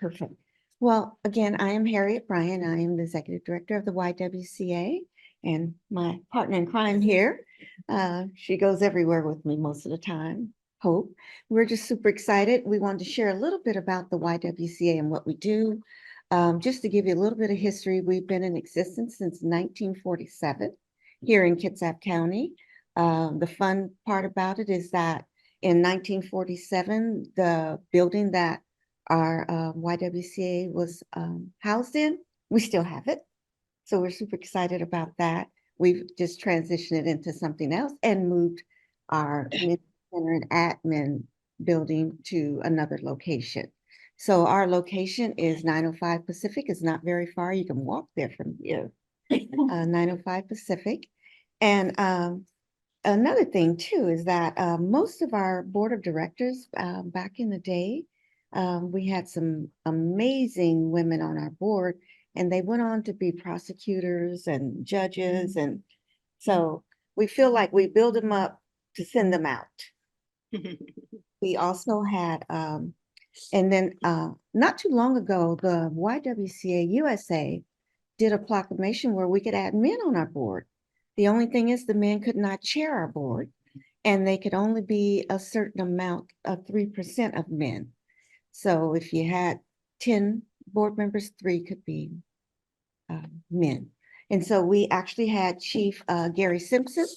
Perfect. Well, again, I am Harriet Bryan. I am the Executive Director of the YWCA, and my partner in crime here. She goes everywhere with me most of the time, Hope. We're just super excited. We wanted to share a little bit about the YWCA and what we do. Just to give you a little bit of history, we've been in existence since 1947 here in Kitsap County. The fun part about it is that in 1947, the building that our YWCA was housed in, we still have it. So we're super excited about that. We've just transitioned it into something else and moved our community center and admin building to another location. So our location is 905 Pacific. It's not very far. You can walk there from here. 905 Pacific. And another thing too is that most of our board of directors back in the day, we had some amazing women on our board, and they went on to be prosecutors and judges. And so we feel like we build them up to send them out. We also had, and then not too long ago, the YWCA USA did a proclamation where we could add men on our board. The only thing is the men could not chair our board, and they could only be a certain amount of 3% of men. So if you had 10 board members, 3 could be men. And so we actually had Chief Gary Simpson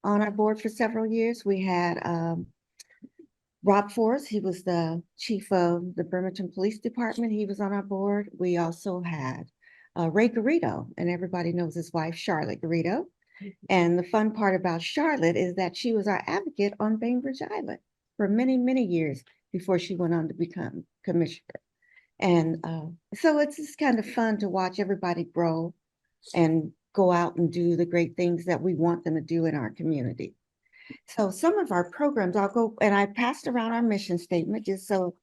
on our board for several years. We had Rob Forrest, he was the chief of the Bremerton Police Department. He was on our board. We also had Ray Garrido, and everybody knows his wife, Charlotte Garrido. And the fun part about Charlotte is that she was our advocate on Bainbridge Island for many, many years before she went on to become commissioner. And so it's just kind of fun to watch everybody grow and go out and do the great things that we want them to do in our community. So some of our programs, I'll go, and I passed around our mission statement just so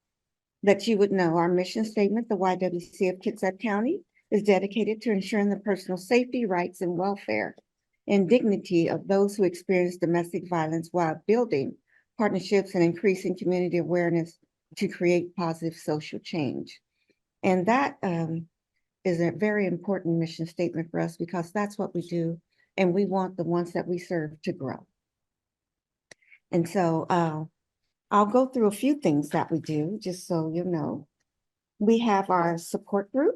that you would know. Our mission statement, the YWCA of Kitsap County, is dedicated to ensuring the personal safety, rights, and welfare and dignity of those who experience domestic violence while building partnerships and increasing community awareness to create positive social change. And that is a very important mission statement for us because that's what we do, and we want the ones that we serve to grow. And so I'll go through a few things that we do, just so you know. We have our support group,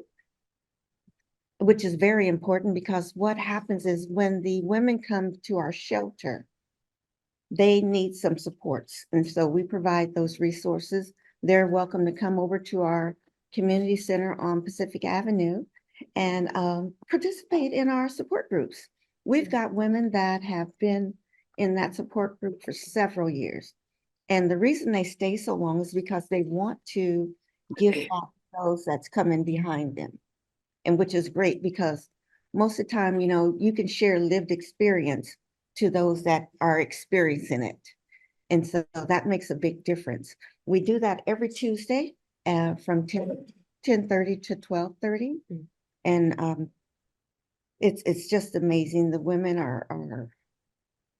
which is very important because what happens is when the women come to our shelter, they need some supports. And so we provide those resources. They're welcome to come over to our community center on Pacific Avenue and participate in our support groups. We've got women that have been in that support group for several years. And the reason they stay so long is because they want to give back to those that's coming behind them. And which is great because most of the time, you know, you can share lived experience to those that are experiencing it. And so that makes a big difference. We do that every Tuesday from 10:30 to 12:30. And it's just amazing. The women are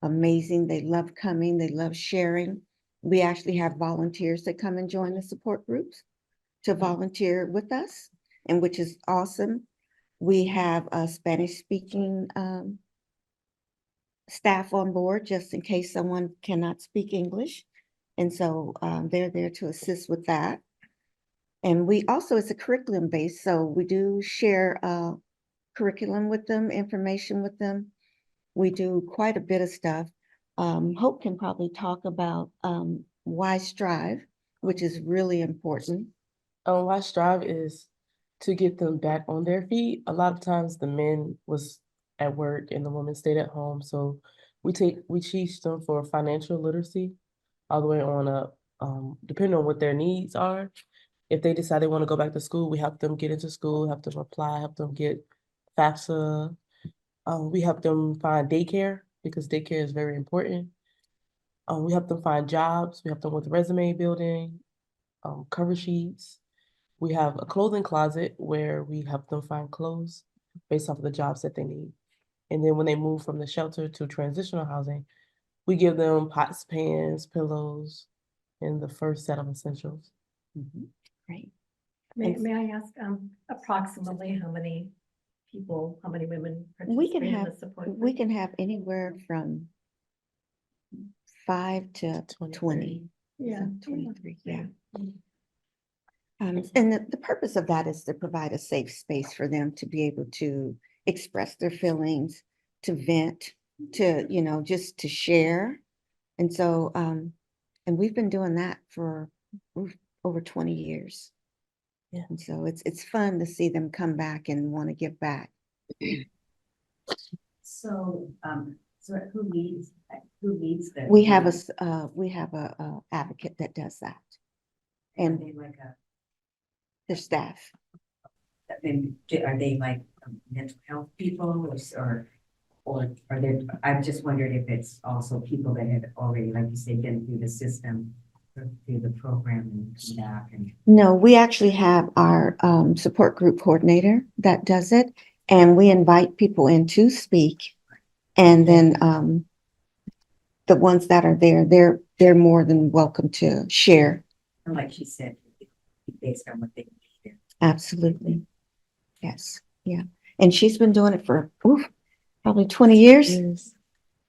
amazing. They love coming. They love sharing. We actually have volunteers that come and join the support groups to volunteer with us, and which is awesome. We have a Spanish speaking staff on board just in case someone cannot speak English. And so they're there to assist with that. And we also, it's a curriculum based, so we do share curriculum with them, information with them. We do quite a bit of stuff. Hope can probably talk about why Strive, which is really important. Why Strive is to get them back on their feet. A lot of times the men was at work and the women stayed at home. So we teach them for financial literacy all the way on up, depending on what their needs are. If they decide they want to go back to school, we help them get into school, help them apply, help them get FAFSA. We help them find daycare because daycare is very important. We help them find jobs. We help them with resume building, cover sheets. We have a clothing closet where we help them find clothes based off of the jobs that they need. And then when they move from the shelter to transitional housing, we give them pots, pans, pillows, and the first set of essentials. Great. May I ask, approximately how many people, how many women We can participate in have, the support we group? can have anywhere from 5 to 20. Yeah. 23, yeah. And the purpose of that is to provide a safe space for them to be able to express their feelings, to vent, to, just to share. And so, and we've been doing that for over 20 years. Yeah. And so it's fun to see them come back and want to give back. So, so who leads that? We have a advocate that does that. Are And they like the staff. are they like mental health people or are there, I've just wondered if it's also people that have already, like you say, been through the system, through the program and come back and. No, we actually have our support group coordinator that does it, and we invite people in to speak. And then the ones that are there, they're more than welcome to share. And like she said, based on what they need. Absolutely. Yes. Yeah. And she's been doing it for probably 20 years.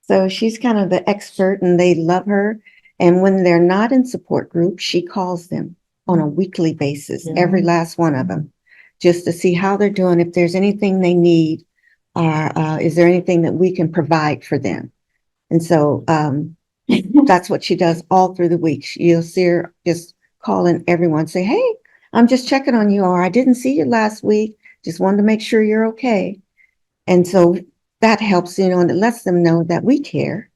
So she's kind of the expert and they love her. And when they're not in support group, she calls them on a weekly basis, every last one of them, just to see how they're doing, if there's anything they need, or is there anything that we can provide for them. And so that's what she does all through the week. You'll see her just calling everyone, say, hey, I'm just checking on you, or I didn't see you last week. Just wanted to make sure you're okay. And so that helps, and it lets them know that we care,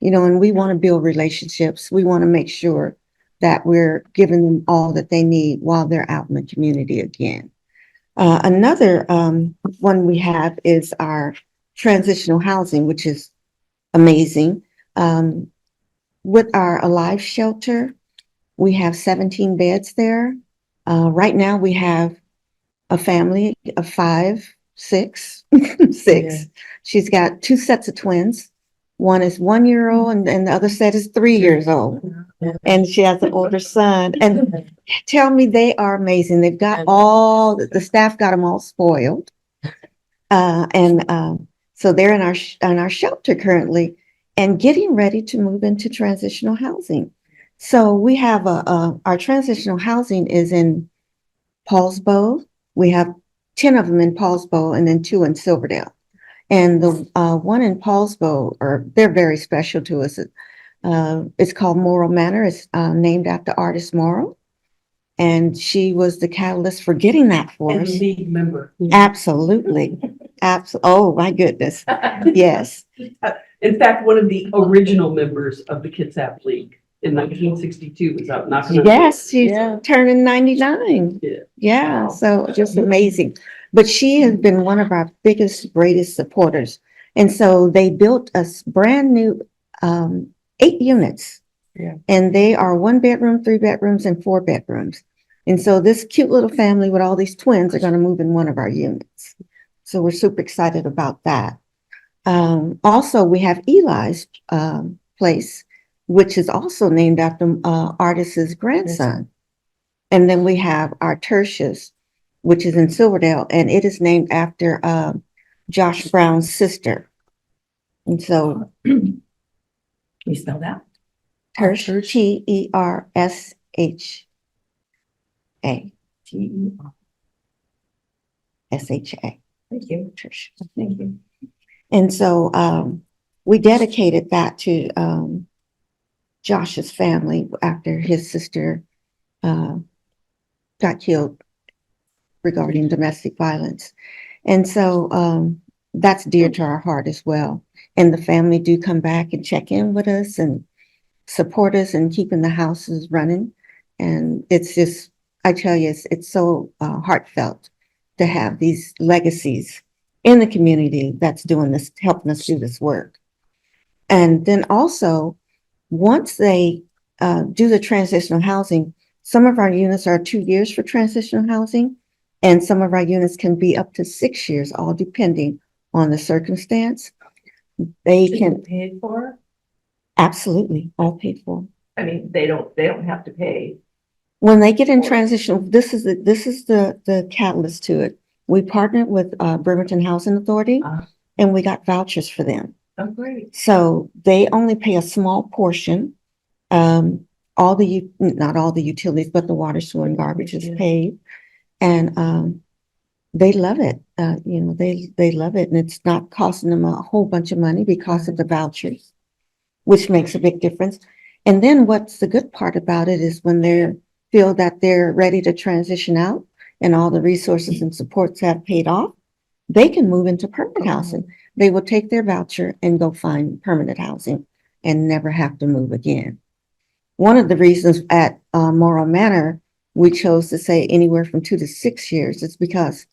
and we want to build relationships. We want to make sure that we're giving them all that they need while they're out in the community again. Another one we have is our transitional housing, which is amazing. With our A.L.I.V.E shelter, we have 17 beds there. Right now we have a family of 5, 6, 6. Yeah. She's got 2 sets of twins. One is 1 year old and the other set is 3 years old. Yeah. And she has an older son. And tell me, they are amazing. They've got the staff got them all spoiled. So they're in our shelter currently and getting ready to move into transitional housing. So we have our transitional housing is in Paulsbo. We have 10 of them in Paulsbo and then 2 in Silverdale. And the one in Paulsbo, they're very special to us. It's called Moral Manor. It's named after artist Morrow. And she was the catalyst for getting that for us. And league member. Absolutely. Oh, my goodness. Yes. In fact, one of the original members of the Kitsap League in 1962 was out knocking on. Yes, she's turning 99. Yeah. Wow. So just amazing. But she has been one of our biggest, greatest supporters. And so they built us brand new 8 units. Yeah. And they are 1 bedroom, 3 bedrooms, and 4 bedrooms. And so this cute little family with all these twins are going to move in one of our units. So we're super excited about that. Also, we have Eli's place, which is also named after artist's grandson. And then we have our Tertius, which is in Silverdale, and it is named after Josh Brown's sister. And so, Can you spell that? Tersh, T-E-R-S-H-A. T-E-R-S-H-A. Thank you. Tersh. Thank you. And so we dedicated that to Josh's family after his sister got killed regarding domestic violence. And so that's dear to our heart as well. And the family do come back and check in with us and support us and keeping the houses running. And it's just, I tell you, it's so heartfelt to have these legacies in the community that's doing this, helping us do this work. And then also, once they do the transitional housing, some of our units are 2 years for transitional housing, and some of our units can be up to 6 years, all depending on the circumstance. They can Paid for? absolutely all paid for. I mean, they don't have to pay. when they get in transition, this is the catalyst to it. We partnered with Bremerton Housing Authority, Ah. and we got vouchers for them. Oh, great. So they only pay a small portion. Not all the utilities, but the water, sewer, and garbage is Yeah. paid. And they love it. They love it, and it's not costing them a whole bunch of money because of the vouchers, which makes a big difference. And then what's the good part about it is when they feel that they're ready to transition out and all the resources and supports have paid off, they can move into permanent housing. They will take their voucher and go find permanent housing and never have to move again. One of the reasons at Morrow Manor, we chose to say anywhere from 2 to 6 years is because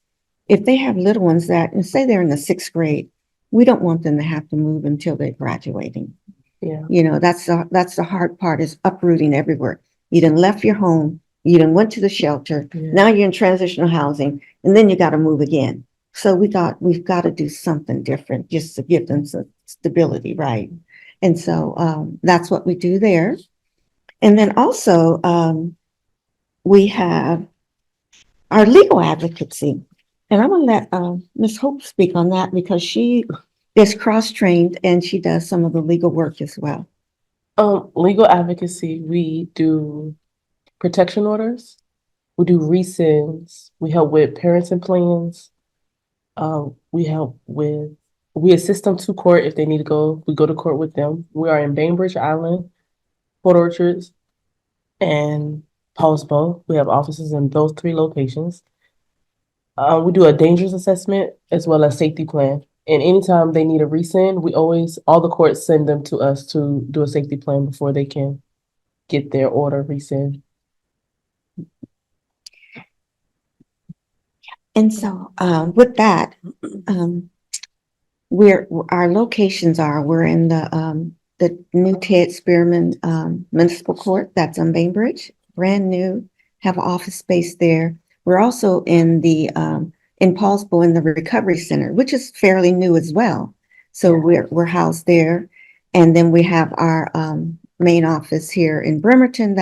if they have little ones that, and say they're in the 6th grade, we don't want them to have to move until they're graduating. Yeah. That's the hard part, is uprooting everywhere. You done left your home, you done went to the shelter, Yeah. now you're in transitional housing, and then you got to move again. So we thought we've got to do something different just to give them some stability, right? And so that's what we do there. And then also we have our legal advocacy. And I'm going to let Ms. Hope speak on that because she is cross-trained and she does some of the legal work as well. Legal advocacy, we do protection orders, we do rescinds, we help with parenting plans. We assist them to court if they need to go. We go to court with them. We are in Bainbridge Island, Port Orchards, and Paulsbo. We have offices in those 3 locations. We do a dangerous assessment as well as safety plan. And anytime they need a rescind, all the courts send them to us to do a safety plan before they can get their order rescind. And so with that, our locations we're in the new Ted Spearman Municipal Court, that's on Bainbridge, brand new, have office space there. We're also in in Paulsbo in the Recovery Center, which is fairly new as well. So we're housed there. And then we have our main office here in Bremerton,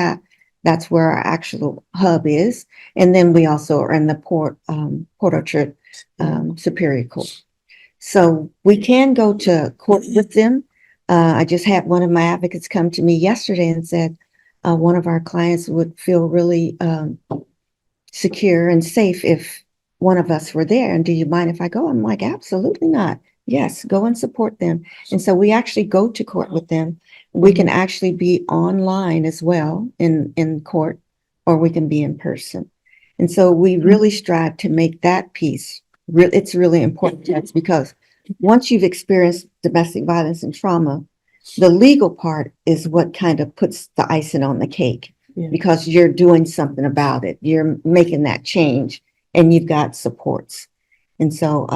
that's where our actual hub is. And then we also are in the Port Orchard Superior Court. So we can go to court with them. I just had one of my advocates come to me yesterday and said one of our clients would feel really secure and safe if one of us were there. And do you mind if I go? I'm like, absolutely not. Yes, go and support them. And so we actually go to court with them. We can actually be online as well in court, or we can be in person. And so we really strive to make that piece it's really important to us, because once you've experienced domestic violence and trauma, the legal part is what kind of puts the icing on the cake. Yeah. Because you're doing something about it. You're making that change and you've got supports. And so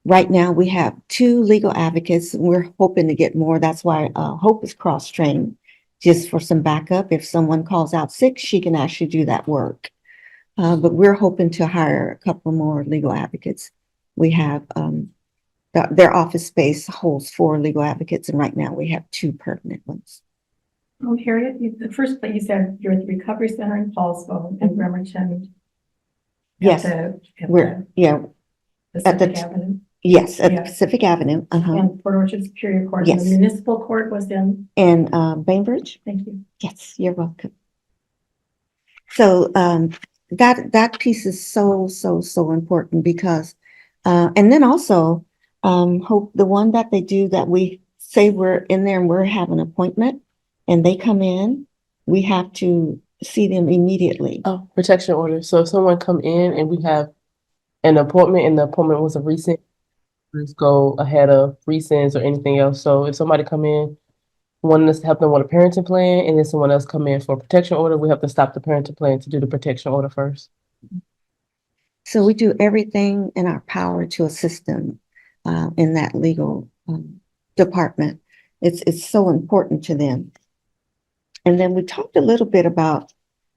right now we have 2 legal advocates. We're hoping to get more. That's why Hope is cross-trained, just for some backup. If someone calls out sick, she can actually do that work. But we're hoping to hire a couple more legal advocates. We have their office space holds 4 legal advocates, and right now we have 2 permanent ones. Oh, Harriet, the first place you said you're at the Recovery Center in Paulsbo and Bremerton. Yes, we're Pacific Avenue. Yes, at Yeah. Pacific Avenue. And Port Orchard Superior Court. And Yes. the municipal court was in. And Bainbridge. Thank you. Yes, you're welcome. So that piece is so important, because and then also Hope, the one that they do that we say we're in there and we're having an appointment and they come in, we have to see them immediately. Oh, protection order. So if someone come in and we have an appointment and the appointment was a rescind, let's go ahead of rescinds or anything else. So if somebody come in, wanting us to help them with a parenting plan, and then someone else come in for a protection order, we have to stop the parenting plan to do the protection order first. So we do everything in our power to assist them in that legal department. It's so important to them. And then we talked a little bit about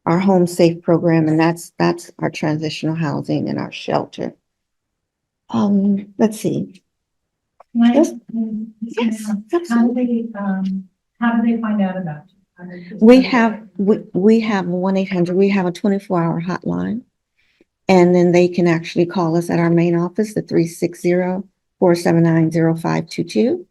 our Home Safe program, and that's our transitional housing and our shelter. Let's see. Yes. Yes, How do they find out about you? We have We have 1-800, we have a 24-hour hotline. And then they can actually call us at our main office, the 360-479-0522.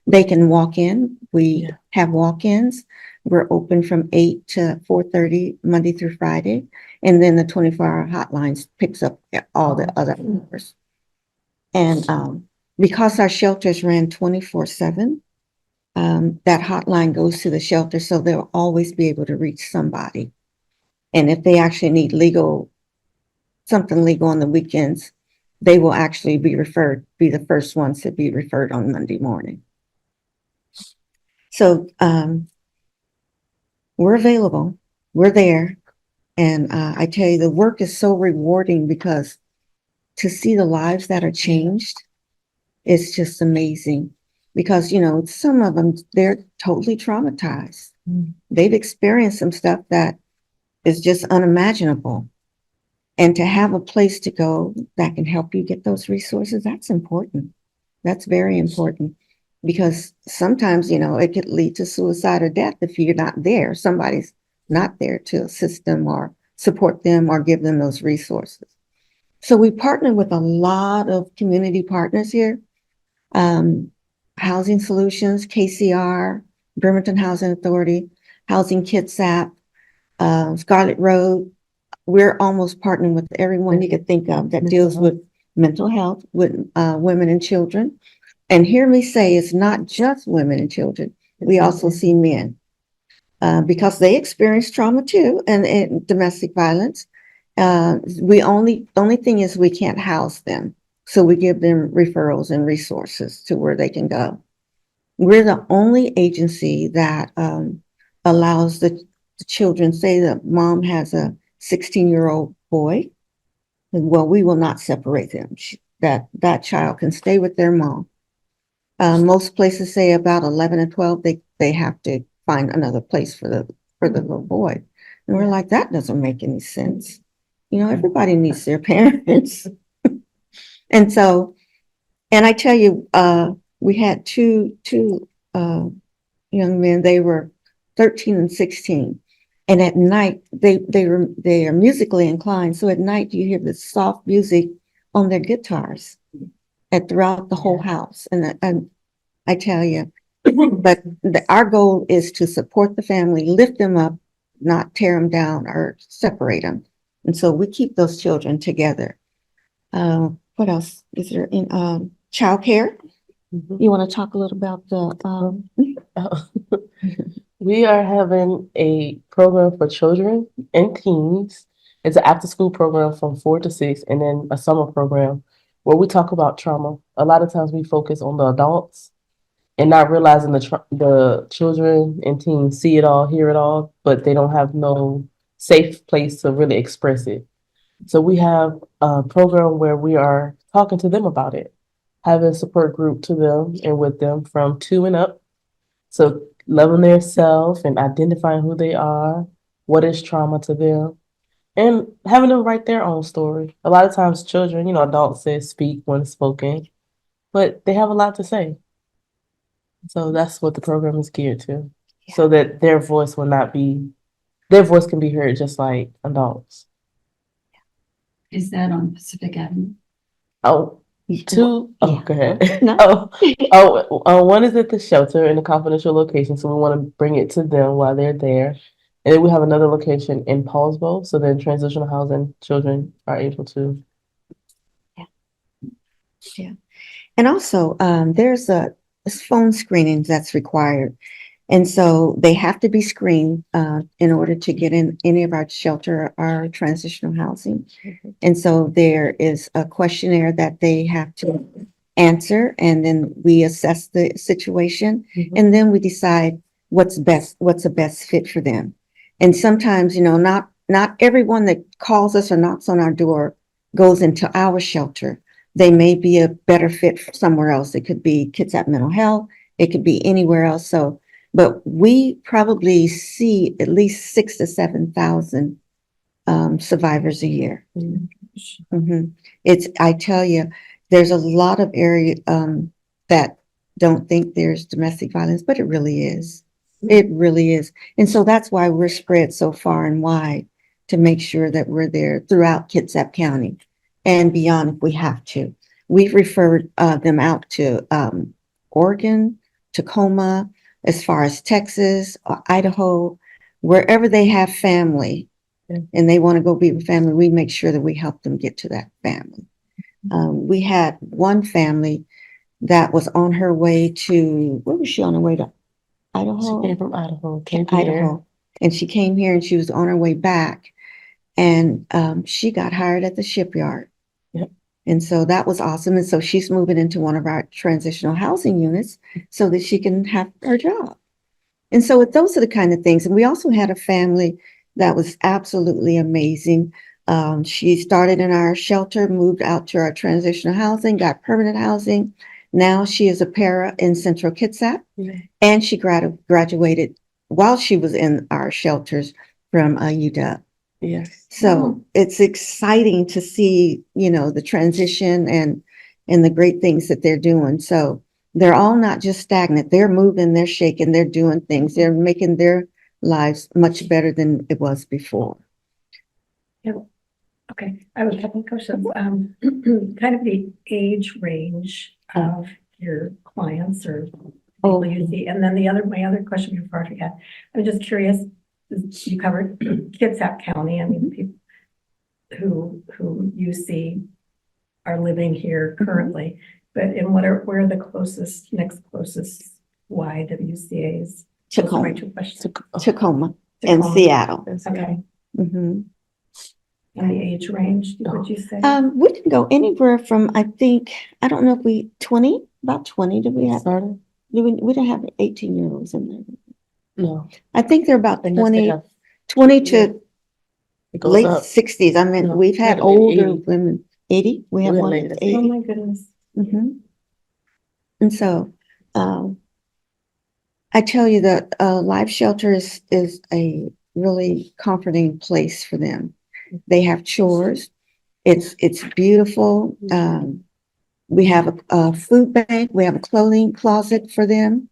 They can walk in. We Yeah. have walk-ins. We're open from 8 to 4:30, Monday through Friday. And then the 24-hour hotlines picks up all the other hours. And because our shelters ran 24/7, that hotline goes to the shelter, so they'll always be able to reach somebody. And if they actually need something legal on the weekends, they will actually be the first ones to be referred on Monday morning. So we're available, we're there. And I tell you, the work is so rewarding because to see the lives that are changed is just amazing. Because, some of them, they're totally traumatized. They've experienced some stuff that is just unimaginable. And to have a place to go that can help you get those resources, that's important. That's very important because sometimes, it could lead to suicide or death if you're not there. Somebody's not there to assist them or support them or give them those resources. So we partner with a lot of community partners here. Housing Solutions, KCR, Bremerton Housing Authority, Housing Kitsap, Scarlet Road. We're almost partnering with everyone you could think of that deals with mental health, with women and children. And hear me say, it's not just women and children. We also see men because they experience trauma too, and domestic violence. The only thing is we can't house them. So we give them referrals and resources to where they can go. We're the only agency that allows the children, say the mom has a 16-year-old boy, well, we will not separate them. That child can stay with their mom. Most places say about 11 and 12, they have to find another place for the little boy. And we're like, that doesn't make any sense. Everybody needs their parents. And so, and I tell you, we had two young men, they were 13 and 16. And at night, they are musically inclined. So at night, you hear this soft music on their guitars and throughout the whole house. And I tell you, but our goal is to support the family, lift them up, not tear them down or separate them. And so we keep those children together. What else is there in childcare? You want to talk a little about the We are having a program for children and teens. It's an after-school program from 4 to 6, and then a summer program where we talk about trauma. A lot of times we focus on the adults and not realizing the children and teens see it all, hear it all, but they don't have no safe place to really express it. So we have a program where we are talking to them about it, having a support group to them and with them from 2 and up. So loving their self and identifying who they are, what is trauma to them, and having them write their own story. A lot of times children, adults say speak when spoken, but they have a lot to say. So that's what the program is geared to, so that their voice can be heard just like adults. Is that on Pacific Avenue? Oh, go ahead. No. One is at the shelter in a confidential location, so we want to bring it to them while they're there. And then we have another location in Paulsbo, so then transitional housing children are able to. Yeah. And also, there's a phone screening that's required. And so they have to be screened in order to get in any of our shelter or transitional housing. And so there is a questionnaire that they have to answer, and then we assess the situation, and then we decide what's the best fit for them. And sometimes, not everyone that calls us or knocks on our door goes into our shelter. They may be a better fit for somewhere else. It could be Kitsap Mental Health. It could be anywhere else. So, but we probably see at least 6,000 to 7,000 survivors a year. I tell you, there's a lot of area that don't think there's domestic violence, but it really is. It really is. And so that's why we're spread so far and wide to make sure that we're there throughout Kitsap County and beyond if we have to. We've referred them out to Oregon, Tacoma, as far as Texas, Idaho, wherever they have family Yeah. and they want to go be with family, we make sure that we help them get to that family. We had one family that was on her way to, where was she on her way to? Idaho? She came from Idaho, came here. Idaho. And she came here and she was on her way back. And she got hired at the shipyard. Yep. And so that was awesome. And so she's moving into one of our transitional housing units so that she can have her job. And so those are the kind of things. And we also had a family that was absolutely amazing. She started in our shelter, moved out to our transitional housing, got permanent housing. Now she is a para in Central Kitsap. Yeah. And she graduated while she was in our shelters from UW. Yes. So it's exciting to see, you know, the transition and the great things that they're doing. So they're all not just stagnant. They're moving, they're shaking, they're doing things. They're making their lives much better than it was before. Okay, I have a couple of questions. Kind of the age range of your clients or people you see. And then my other question before I forget, I'm just curious, you covered Kitsap County. I mean, people who you see are living here currently, but where are the next closest YWCAs? Tacoma, Two questions. Tacoma and Tacoma. Seattle. Okay, Mhm. and the age range, would you say? We can go anywhere from, I think, I don't know if we, 20, about 20, did we have? Started? We didn't have 18-year-olds in there. No. I think they're about They must 20, have- 20 to It goes late up. 60s. I mean, No, we've we had had a lady older 80. women, 80. We have We had one lady that's that's Oh, 80. my goodness. Mhm. And so, I tell you that Live Shelter is a really comforting place for them. They have chores. It's beautiful. We have a food bank. We have a clothing closet for them.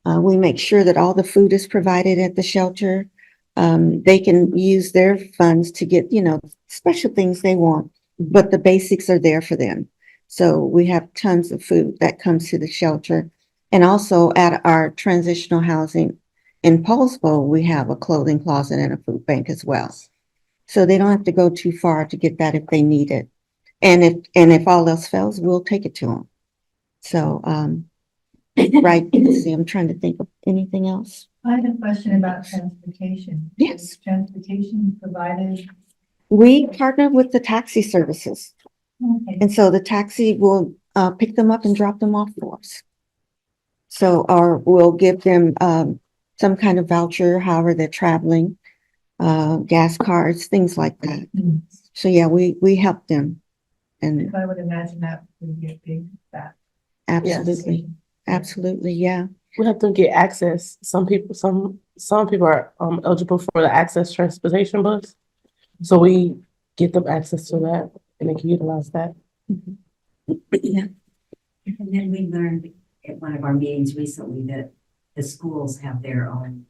We make sure that all the food is provided at the shelter. They can use their funds to get, you know, special things they want, but the basics are there for them. So we have tons of food that comes to the shelter. And also at our transitional housing in Paulsville, we have a clothing closet and a food bank as well. So they don't have to go too far to get that if they need it. And if all else fails, we'll take it to them. So, right, let's see, I'm trying to think of anything else. I had a question about transportation. Yes. Is transportation provided? We partner with the taxi services. Okay. And so the taxi will pick them up and drop them off for us. So, or we'll give them some kind of voucher, however they're traveling, gas cards, things like that. So yeah, we help them. And I would imagine that would be a big factor. absolutely, absolutely, yeah. We have to get access. Some people are eligible for the access transportation bus. So we get them access to that and they can utilize that. Yeah. And then we learned at one of our meetings recently that the schools have their own,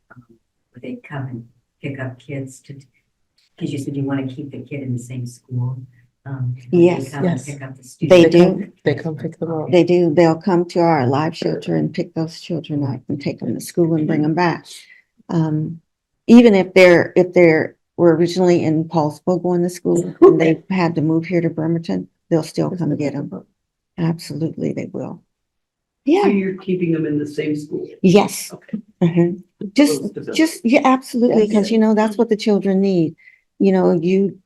where they come and pick up kids because you said you want to keep the kid in the same school. When Yes, they come and yes. pick up the They students. do. They come pick them up. They do. They'll come to our live shelter and pick those children up and take them to school and bring them back. Even if were originally in Paulsville going to school and they had to move here to Bremerton, they'll still come get them. Absolutely, they will. So Yeah. you're keeping them in the same school? Yes. Okay. Mhm. Close to them. Yeah, absolutely. Yes. Because, you know, that's what the children need. You know, you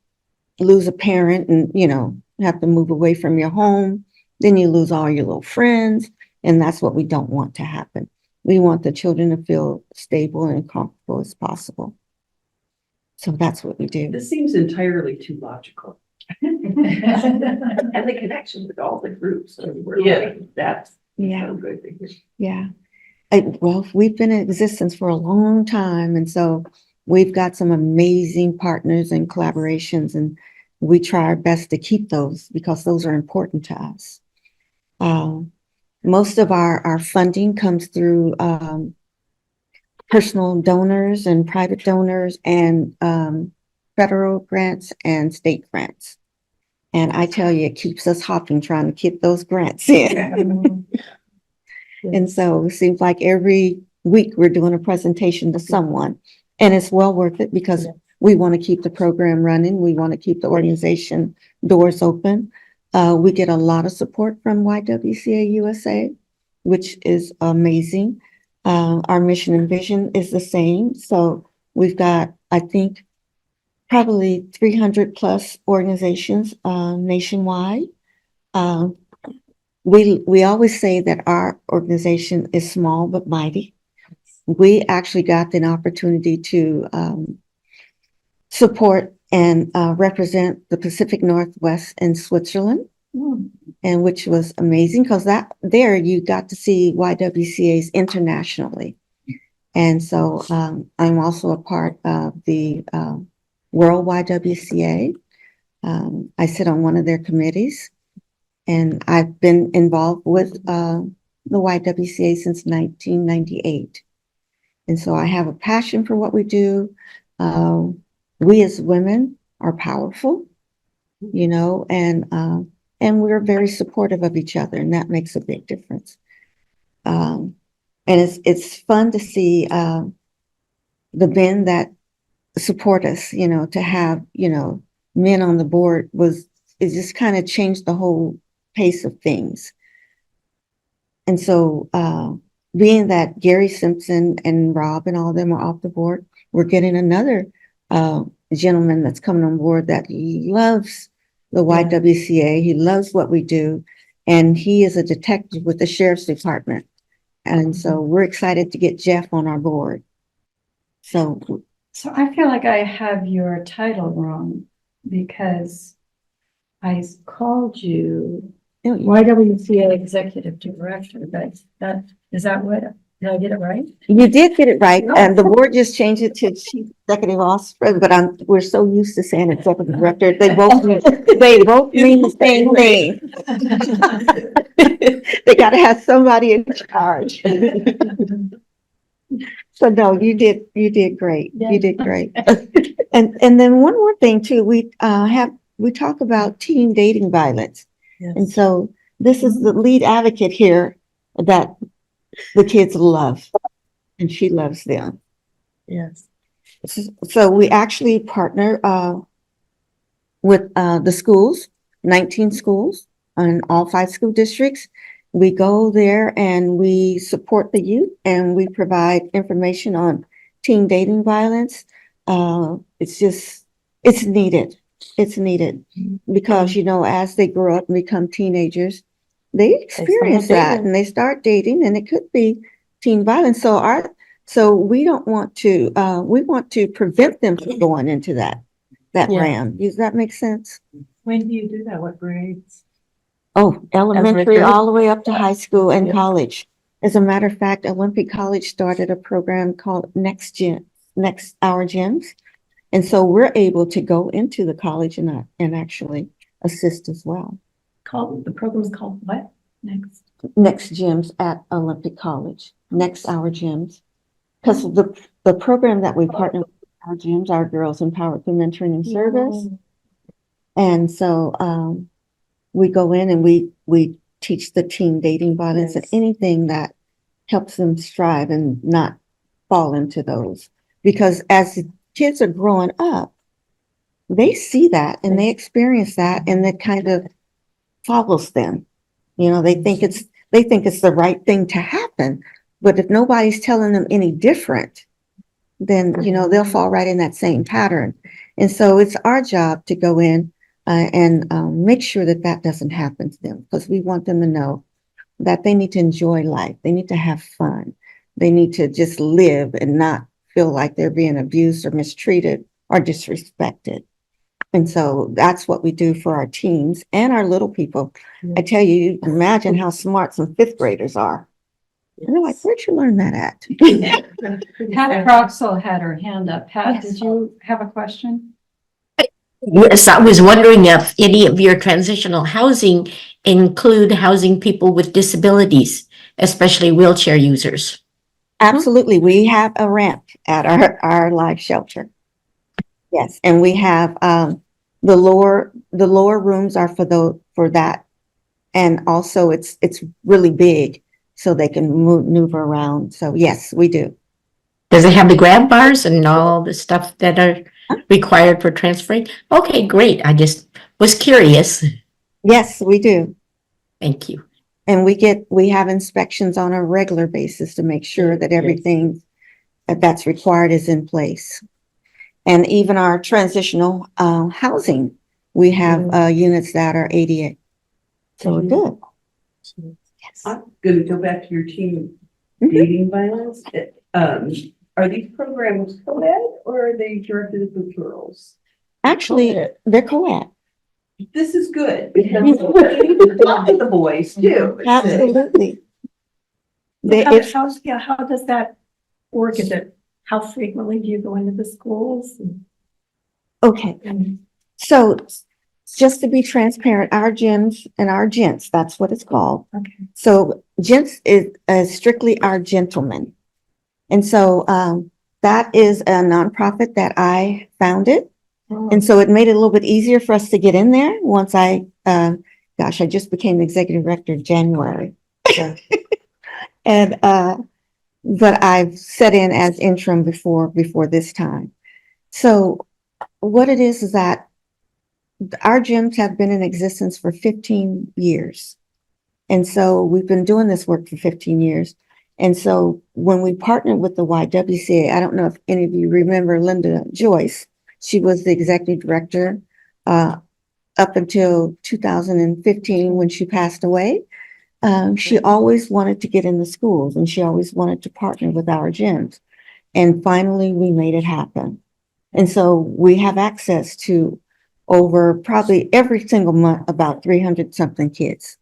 lose a parent and, you know, have to move away from your home, then you lose all your little friends. And that's what we don't want to happen. We want the children to feel stable and comfortable as possible. So that's what we do. This seems entirely too logical. And the connection with all the groups. Yeah. That's. Yeah. Yeah. Well, we've been in existence for a long time. And so we've got some amazing partners and collaborations, and we try our best to keep those because those are important to us. Most of our funding comes through personal donors and private donors and federal grants and state grants. And I tell you, it keeps us hopping trying to keep those grants in. And so it seems like every week we're doing a presentation to someone, and it's well worth it because we want to keep the program running. We want to keep the organization doors open. We get a lot of support from YWCA USA, which is amazing. Our mission and vision is the same. So we've got, I think, probably 300 plus organizations nationwide. We always say that our organization is small but mighty. We actually got an opportunity to support and represent the Pacific Northwest in Switzerland, and which was amazing because that there you got to see YWCA's internationally. And so I'm also a part of the World YWCA. I sit on one of their committees, and I've been involved with the YWCA since 1998. And so I have a passion for what we do. We as women are powerful, you know, and we're very supportive of each other, and that makes a big difference. And it's fun to see the men that support us, you know, to have, you know, men on the board it just kind of changed the whole pace of things. And so being that Gary Simpson and Rob and all of them are off the board, we're getting another gentleman that's coming on board that loves the YWCA. He loves what we do, and he is a detective with the Sheriff's Department. And so we're excited to get Jeff on our board. So I feel like I have your title wrong because I called you YWCA Executive Director, but is that what, did I get it right? you did get it right, and the board just changed it to Chief Executive Officer, but we're so used to saying Executive Director, they both mean the same thing. They got to have somebody in charge. So no, you did great. You did great. And then one more thing too, we talk about teen dating violence. Yes. And so this is the lead advocate here that the kids love, and she loves them. Yes. So we actually partner with the schools, 19 schools in all 5 school districts. We go there and we support the youth, and we provide information on teen dating violence. It's needed. It's needed because, you know, as they grow up and become teenagers, they experience that and they start dating, and it could be teen violence. So we don't want to, we want to prevent them from going into that realm. Does that make sense? When do you do that? What grades? Oh, elementary Elementary. all the way up to high school and Yeah. college. As a matter of fact, Olympic College started a program called Next Hour Gyms. And so we're able to go into the college and actually assist as well. The program's called what? Next Gyms at Olympic College, Next Hour Gyms. Because the program that we partner with our gyms, our girls empowered through mentoring and service. And so we go in and we teach the teen dating violence and anything that helps them strive and not fall into those. Because as the kids are growing up, they see that and they experience that, and that kind of follows them. You know, they think it's the right thing to happen, but if nobody's telling them any different, then, you know, they'll fall right in that same pattern. And so it's our job to go in and make sure that that doesn't happen to them, because we want them to know that they need to enjoy life. They need to have fun. They need to just live and not feel like they're being abused or mistreated or disrespected. And so that's what we do for our teens and our little people. I tell you, imagine how smart some 5th graders are. And they're like, where'd you learn that at? Pat Croxall had her hand up. Pat, Yes. did you have a question? Yes, I was wondering if any of your transitional housing include housing people with disabilities, especially wheelchair users. Absolutely. We have a ramp at our live shelter. Yes, and we have, the lower rooms are for that. And also it's really big, so they can maneuver around. So yes, we do. Does it have the grab bars and all the stuff that are required for transferring? Okay, great. I just was curious. Yes, we do. Thank you. And we have inspections on a regular basis to make sure that Yes. everything that's required is in place. And even our transitional housing, we have units that are ADA. So we're good. Yes. I'm gonna go back to your teen Mhm. dating violence. Are these programs co-ed or are they directed at the girls? Actually, Co-ed. they're co-ed. This is good because we need to talk to the boys too. Absolutely. How does that work? Is it, how frequently do you go into the schools? Okay, so just to be transparent, our gyms and our gents, that's what it's called. Okay. So gents is strictly our gentlemen. And so that is a nonprofit that I founded. And so it made it a little bit easier for us to get in there once I just became the executive director in January. And but I've set in as interim before this time. So what it is that our gyms have been in existence for 15 years. And so we've been doing this work for 15 years. And so when we partnered with the YWCA, I don't know if any of you remember Linda Joyce. She was the executive director up until 2015 when she passed away. She always wanted to get in the schools and she always wanted to partner with our gyms. And finally, we made it happen. And so we have access to over probably every single month, about 300 something kids.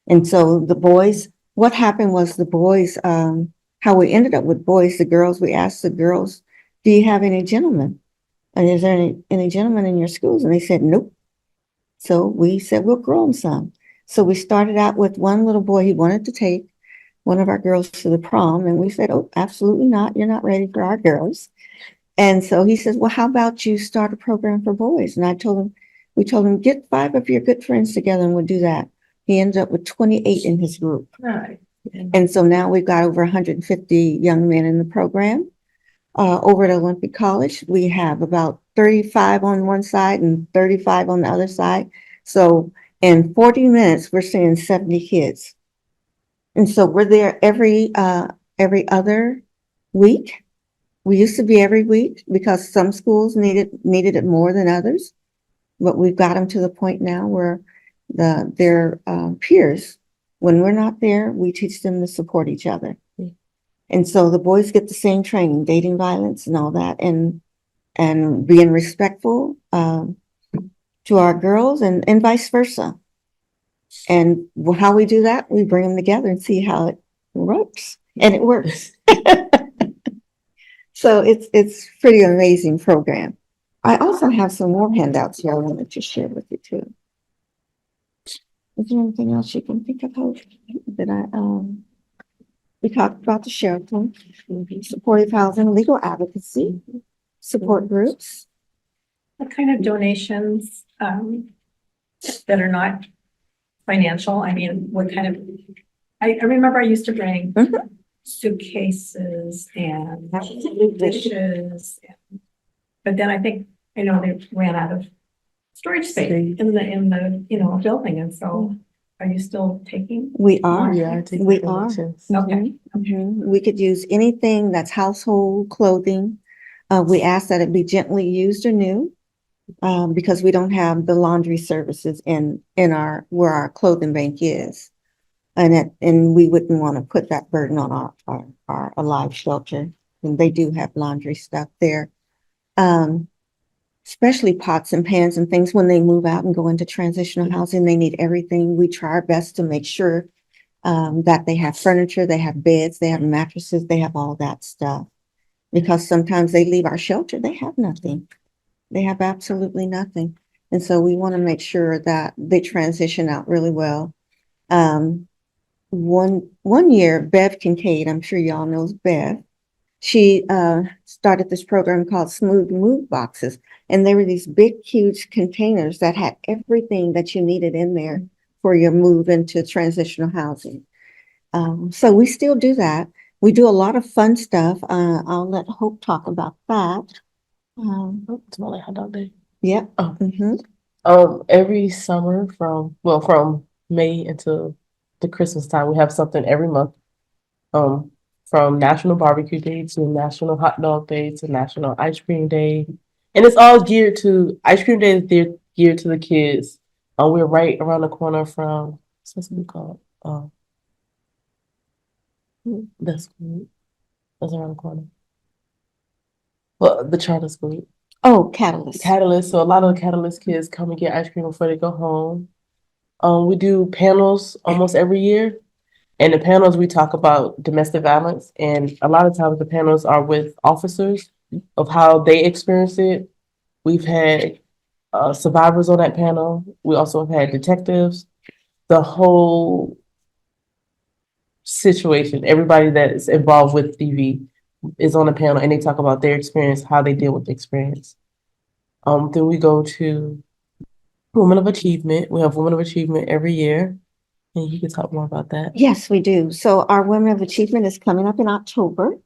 And so the boys, what happened was the boys, how we ended up with boys, the girls, we asked the girls, do you have any gentlemen? And is there any gentlemen in your schools? And they said, nope. So we said, we'll grow them some. So we started out with one little boy, he wanted to take one of our girls to the prom. And we said, oh, absolutely not. You're not ready for our girls. And so he says, well, how about you start a program for boys? And we told him, get 5 of your good friends together and we'll do that. He ended up with 28 in his group. Right. And so now we've got over 150 young men in the program. Over at Olympic College, we have about 35 on one side and 35 on the other side. So in 40 minutes, we're seeing 70 kids. And so we're there every other week. We used to be every week because some schools needed it more than others. But we've got them to the point now where their peers, when we're not there, we teach them to support each other. And so the boys get the same training, dating violence and all that, and being respectful to our girls and vice versa. And how we do that, we bring them together and see how it works. And it works. So it's pretty amazing program. I also have some more handouts here I wanted to share with you too. Is there anything else you can think about that we talked about the Sheraton, supportive housing, legal advocacy, support groups. What kind of donations that are not financial? I mean, what kind of, I remember I used to bring suitcases and dishes. But then I think, they ran out of storage space in the building. And so are you still taking? We are. Yeah, I take We donations. Okay. We could use anything that's household clothing. We ask that it be gently used or new, because we don't have the laundry services in where our clothing bank is. And we wouldn't want to put that burden on our A.L.I.V.E shelter. And they do have laundry stuff there. Especially pots and pans and things when they move out and go into transitional housing, they need everything. We try our best to make sure that they have furniture, they have beds, they have mattresses, they have all that stuff. Because sometimes they leave our shelter, they have nothing. They have absolutely nothing. And so we want to make sure that they transition out really well. one year, Bev Kincaid, I'm sure y'all knows Bev. She started this program called Smooth Move Boxes. And they were these big, huge containers that had everything that you needed in there for your move into transitional housing. So we still do that. We do a lot of fun stuff. I'll let Hope talk about that. Oh, it's not like hot dog day. Yeah. Oh. Mhm. Every summer from May until the Christmas time, we have something every month. From National Barbecue Day to National Hot Dog Day to National Ice Cream Day. And it's all geared to ice cream day is geared to the kids. We're right around the corner from what's it called? The school that's around the corner. Well, the charter school. Oh, Catalyst. Catalyst. So a lot of the Catalyst kids come and get ice cream before they go home. We do panels almost every year. And the panels, we talk about domestic violence. And a lot of times the panels are with officers of how they experience it. We've had survivors on that panel. We also have had detectives. The whole situation, everybody that is involved with DV is on the panel and they talk about their experience, how they deal with the experience. Then we go to Women of Achievement. We have Women of Achievement every year. And you can talk more about that. Yes, we do. So our Women of Achievement is coming up in October.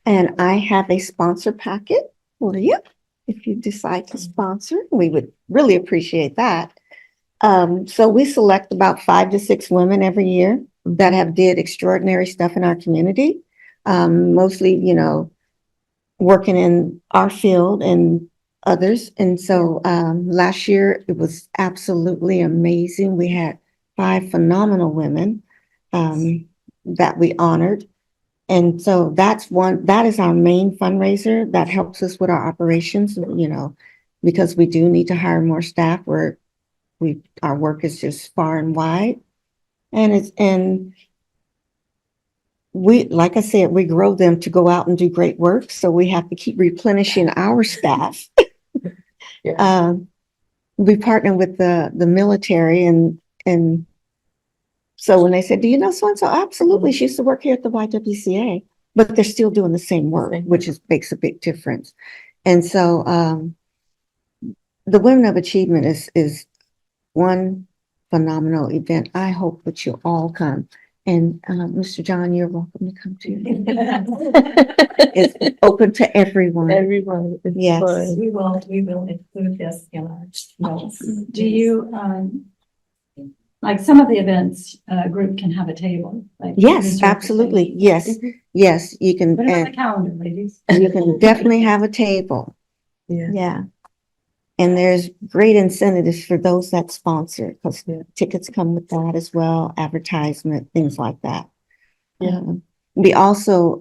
And I have a sponsor packet for you. If you decide to sponsor, we would really appreciate that. So we select about 5 to 6 women every year that have did extraordinary stuff in our community. Mostly, working in our field and others. And so last year it was absolutely amazing. We had 5 phenomenal women that we honored. And so that is our main fundraiser that helps us with our operations, because we do need to hire more staff where our work is just far and wide. And we, like I said, we grow them to go out and do great work. So we have to keep replenishing our staff. Yeah. We partner with the military and so when they said, do you know so-and-so? Absolutely. She used to work here at the YWCA, but they're still doing the same work, which makes a big difference. And so the Women of Achievement is one phenomenal event. I hope that you all come. And Mr. John, you're welcome to come too. It's open to everyone. Everyone. It's Yes. fun. We will include this in our notes. Do you, like some of the events, a group can have a table? Like Yes, reserve a absolutely. table? Yes, yes, you can. Put it on the calendar, ladies. You can definitely have a table. Yeah. Yeah. And there's great incentives for those that sponsor because tickets come with that as well, advertisement, things like that. Yeah. We also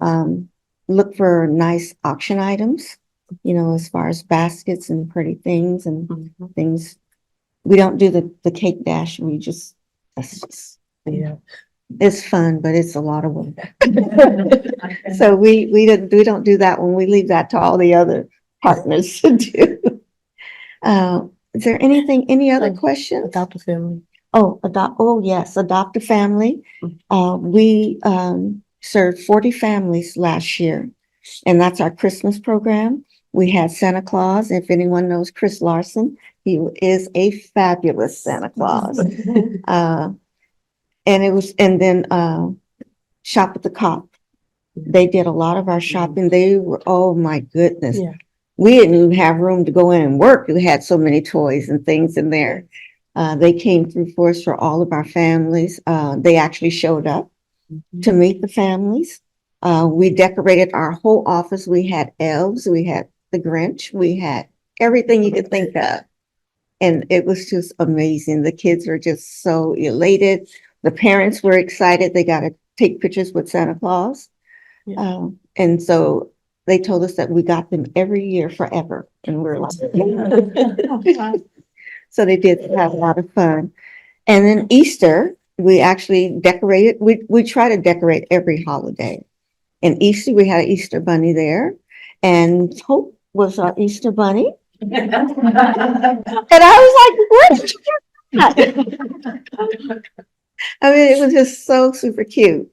look for nice auction items, as far as baskets and pretty things and things. We don't do the cake dash. It's fun, but it's a lot of work. So we don't do that one. We leave that to all the other partners to do. Is there any other questions? Adopt a family. Yes, adopt a family. We served 40 families last year, and that's our Christmas program. We had Santa Claus. If anyone knows Chris Larson, he is a fabulous Santa Claus. And then Shop at the Cop. They did a lot of our shopping. They were, oh my goodness. Yeah. We didn't even have room to go in and work. We had so many toys and things in there. They came through for us for all of our families. They actually showed up to meet the families. We decorated our whole office. We had elves, we had the Grinch, we had everything you could think of. And it was just amazing. The kids were just so elated. The parents were excited. They got to take pictures with Santa Claus. Yeah. And so they told us that we got them every year forever. And we're like, so they did have a lot of fun. And then Easter, we actually decorated. We try to decorate every holiday. And Easter, we had an Easter bunny there. And Hope was our Easter bunny. And I was like, what did you do? I mean, it was just so super cute.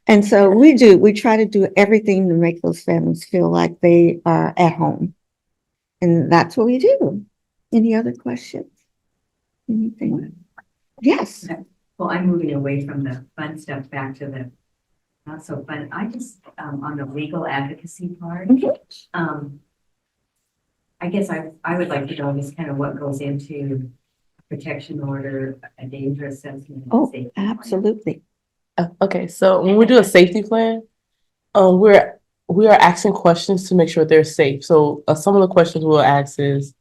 And so we try to do everything to make those families feel like they are at home. And that's what we do. Any other questions? Anything? Yes. Well, I'm moving away from the fun stuff back to the not so fun. I just, on the legal advocacy part, I guess I would like to know just kind of what goes into protection order, a danger assessment. Oh, safety plan. absolutely. Okay, so when we do a safety plan, we are asking questions to make sure they're safe. So some of the questions we'll ask is,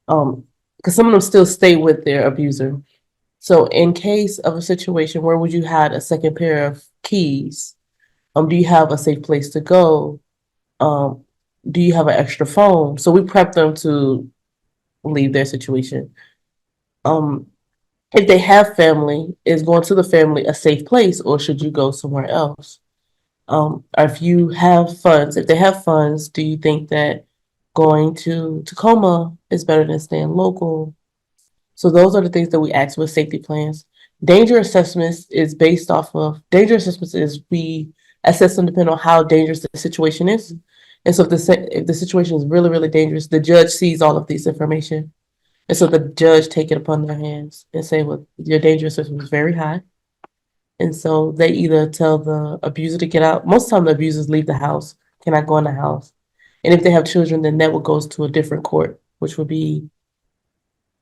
because some of them still stay with their abuser. So in case of a situation where would you had a second pair of keys, do you have a safe place to go? Do you have an extra phone? So we prep them to leave their situation. If they have family, is going to the family a safe place, or should you go somewhere else? If you have funds, if they have funds, do you think that going to Tacoma is better than staying local? So those are the things that we ask with safety plans. Danger assessments is based off of danger assessments is we assess them depending on how dangerous the situation is. And so if the situation is really, really dangerous, the judge sees all of this information. And so the judge take it upon their hands and say, well, your danger assessment is very high. And so they either tell the abuser to get out. Most of the time the abusers leave the house, cannot go in the house. And if they have children, then that goes to a different court, which would be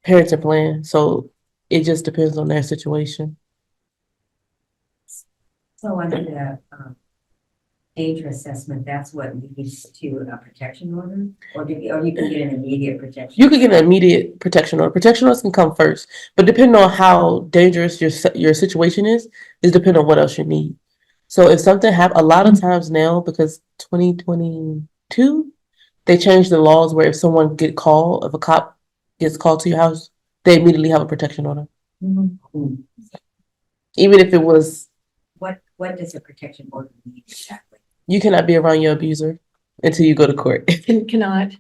parenting plan. So it just depends on their situation. So under the danger assessment, that's what leads to a protection order, or you can get an immediate protection. You could get an immediate protection order. Protection orders can come first, but depending on how dangerous your situation is depending on what else you need. So if something happens, a lot of times now, because 2022, they changed the laws where if someone if a cop gets called to your house, they immediately have a protection order. Mm-hmm. Even if it was, what does a protection order mean exactly? you cannot be around your abuser until you go to court. Cannot.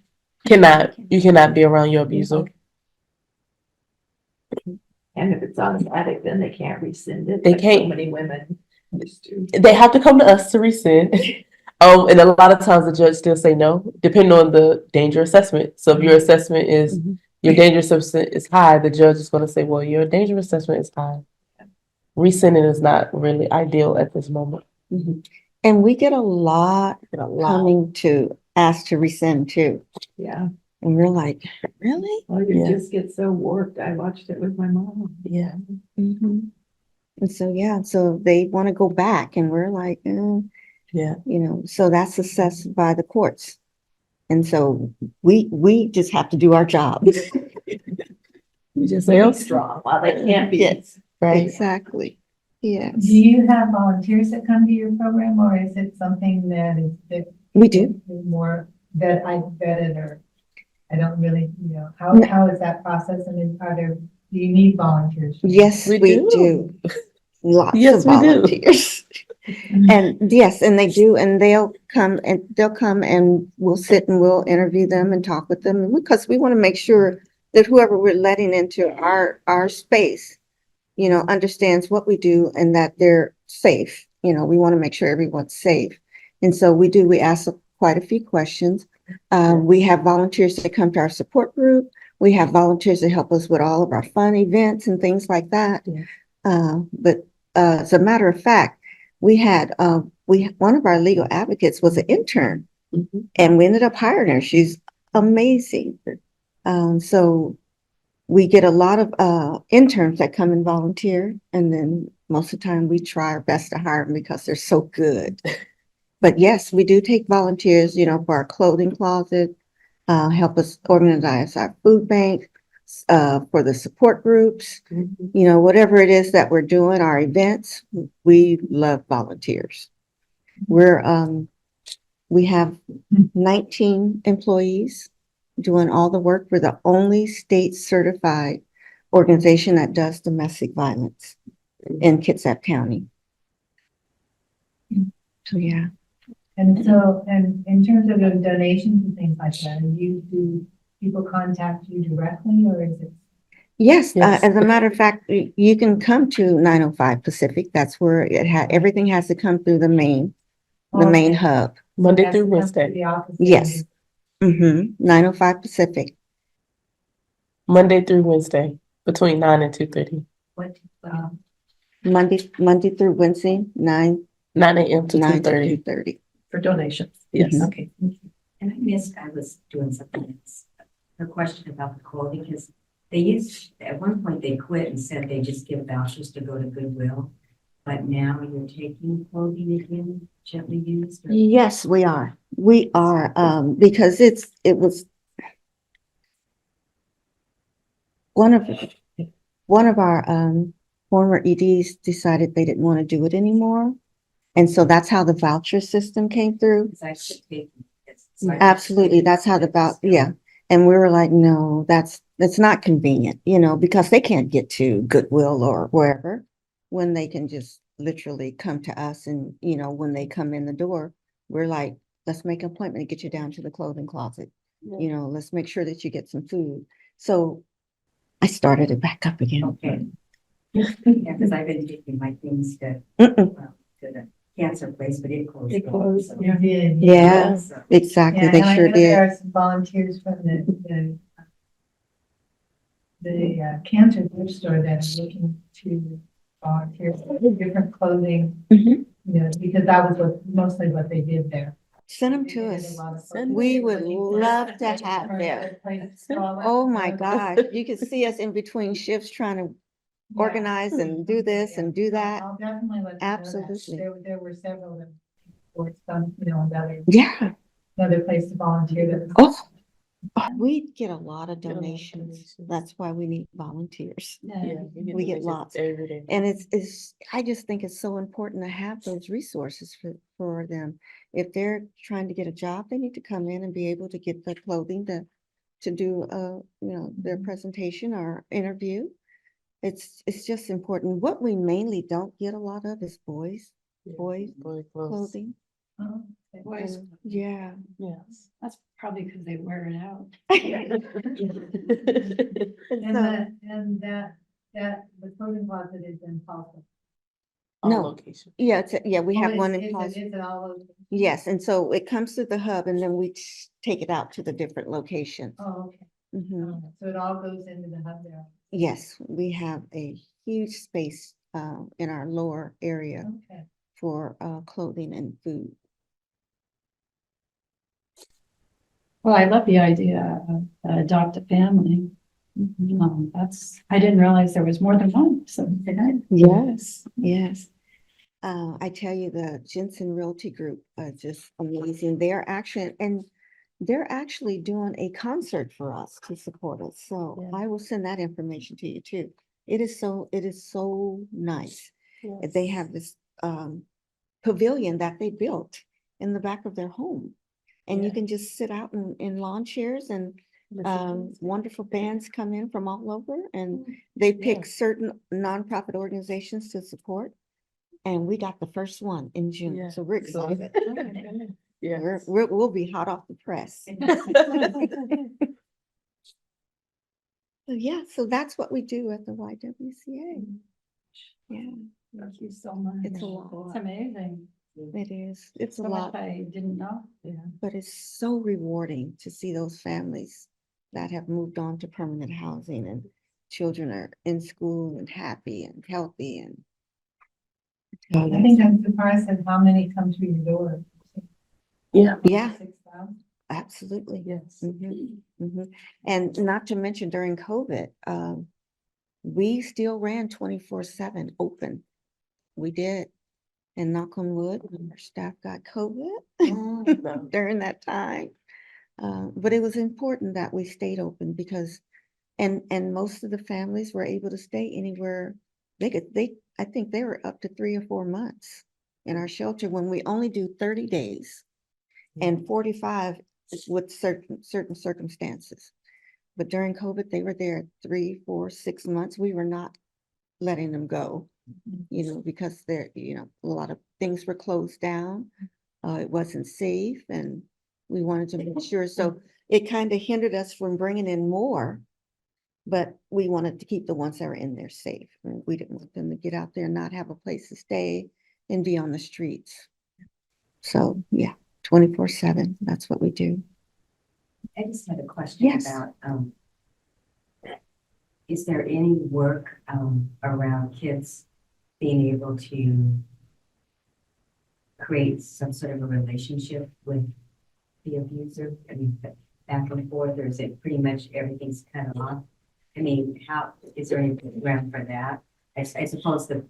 You cannot be around your abuser. And if it's automatic, then they can't rescind it. They like can't. So many women used to. They have to come to us to rescind. And a lot of times the judge still say no, depending on the danger assessment. So if your assessment is your danger assessment is high, the judge is going to say, well, your danger assessment is high. Rescinding is not really ideal at this moment. And we get a lot coming to ask to rescind too. Yeah. And we're like, really? Well, you Yeah. just get so warped. I watched it with my mom. Yeah. And so, so they want to go back and we're like, Yeah. so that's assessed by the courts. And so we just have to do our job. You just say, Be oh, strong while they can't be. Yes. right. Exactly. Yes. Do you have volunteers that come to your program, or is it something that We do. more that I vetted, or I don't really, how is that process, and do you need volunteers? Yes, we do. Lots Yes, of we do. volunteers. And yes, and they do, and they'll come and we'll sit and we'll interview them and talk with them, because we want to make sure that whoever we're letting into our space, understands what we do and that they're safe. We want to make sure everyone's safe. And so we ask quite a few questions. We have volunteers that come to our support group. We have volunteers that help us with all of our fun events and things like that. Yeah. But as a matter of fact, we had one of our legal advocates was an intern, and we ended up hiring her. She's amazing. So we get a lot of interns that come and volunteer, and then most of the time we try our best to hire them because they're so good. But yes, we do take volunteers, for our clothing closet, help us organize our food bank, for the support groups, whatever it is that we're doing, our events. We love volunteers. We have 19 employees doing all the work. We're the only state certified organization that does domestic violence in Kitsap County. So yeah. And so, and in terms of the donations and things like that, do people contact you directly, or is it? Yes, Yes. as a matter of fact, you can come to 905 Pacific. That's where everything has to come through the main Okay. hub. Monday That's through come to Wednesday. the office. Yes. 905 Pacific. Monday through Wednesday, between 9 and 2:30. What, Monday through Wednesday, 9 9 a.m. to 9 to 2:30. 2:30. For donations. Yes. Okay. and I missed, I was doing something else. Her question about the clothing, because they used, at one point they quit and said they just give vouchers to go to Goodwill. But now you're taking clothing again, gently used? or- Yes, we are. We are, because it was one of our former EDs decided they didn't want to do it anymore. And so that's how the voucher system came through. Because I should take this. So I- Absolutely. That's how yeah. And we were like, no, that's not convenient, because they can't get to Goodwill or wherever when they can just literally come to us and, when they come in the door, we're like, let's make an appointment and get you down to the clothing closet. Let's make sure that you get some food. So I started it back up again. Okay. Yeah, because I've been taking my things to the cancer place, but it closed. It closed, so- You did. Yeah, So- exactly. Yeah, They and I sure know there did. are some volunteers from the cancer group store that are looking to volunteer for different clothing, Mhm. because that was mostly what they did there. Send them They to did a us. lot of Send clothing. We They were would looking for love to places have for them. their places to all Oh that my stuff. gosh, you could see us in between shifts trying to Yeah. organize and do this and do Yeah, that. I'll definitely let you know that. Absolutely. There were several of them. Or some, Yeah. another place to volunteer that. We get a lot of Get a lot of donations. donations. That's why we need volunteers. Yeah, We get donations lots. every day. And I just think it's so important to have those resources for them. If they're trying to get a job, they need to come in and be able to get the clothing to do, their presentation or interview. It's just important. What we mainly don't get a lot of is boys Boy clothes. clothing. Oh, okay. Boys, Yeah. Yes. that's probably because they wear it out. And the clothing closet is in Tulsa. All No. locations. Yeah, we have Oh, one is in it- Pauls. Is it all over? Yes, and so it comes through the hub and then we take it out to the different locations. Oh, okay. Mhm. So it all goes into the hub there. Yes, we have a huge space in our lower area Okay. for clothing and food. Well, I love the idea of adopt a family. I didn't realize there was more than one, so did I? Yes, yes. I tell you, the Jensen Realty Group are just amazing. They're actually doing a concert for us to support us. So Yeah. I will send that information to you too. It is so nice. They have this pavilion that they built in the back of their home. And you Yeah. can just sit out in lawn chairs and wonderful bands come in from all over and they pick Yeah. certain nonprofit organizations to support. And we got the first one in June, Yeah. so we're excited. Yeah. We'll be hot off the press. So yeah, so that's what we do at the YWCA. Yeah, Thank you so much. It's a lot. It's amazing. it is. It's a So much lot, I didn't know. but it's so rewarding to see those families that have moved on to permanent housing and children are in school and happy and healthy and. I think I'm surprised at how many come through your door. Yeah. Yeah, 6,000? absolutely. Yes. Mhm. And not to mention during COVID, we still ran 24/7 open. We did. And knock on wood, our staff got COVID No. during that time. But it was important that we stayed open because, and most of the families were able to stay anywhere. I think they were up to 3 or 4 months in our shelter when we only do 30 days and 45 with certain circumstances. But during COVID, they were there 3, 4, 6 months. We were not letting them go, because a lot of things were closed down. It wasn't safe and we wanted to make sure. So it kind of hindered us from bringing in more But we wanted to keep the ones that were in there safe. And we didn't want them to get out there and not have a place to stay and be on the streets. So yeah, 24/7, that's what we do. I just had a question Yes. about, is there any work, around kids being able to create some sort of a relationship with the abuser? I mean, back and forth, or is it pretty much everything's cut off? I mean, how, is there any program for that? I suppose the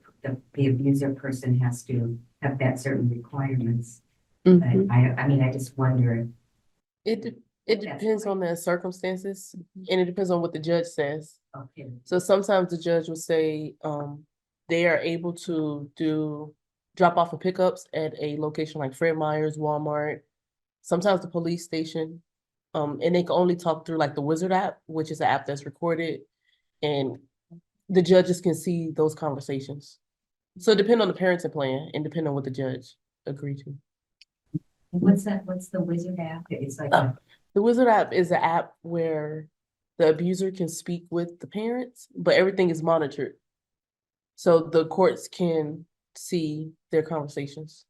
abuser person has to have that certain requirements, but Mhm. I mean, I just wonder. It That's depends on the circumstances, and it depends on what the judge says. Okay. So sometimes the judge will say, they are able to do drop off and pickups at a location like Fred Meyer's, Walmart, sometimes the police station. And they can only talk through like the Wizard app, which is an app that's recorded, and the judges can see those conversations. So it depends on the parenting plan and depend on what the judge agreed to. What's that? What's the Wizard app? It's like, The Wizard app is an app where the abuser can speak with the parents, but everything is monitored. So the courts can see their conversations.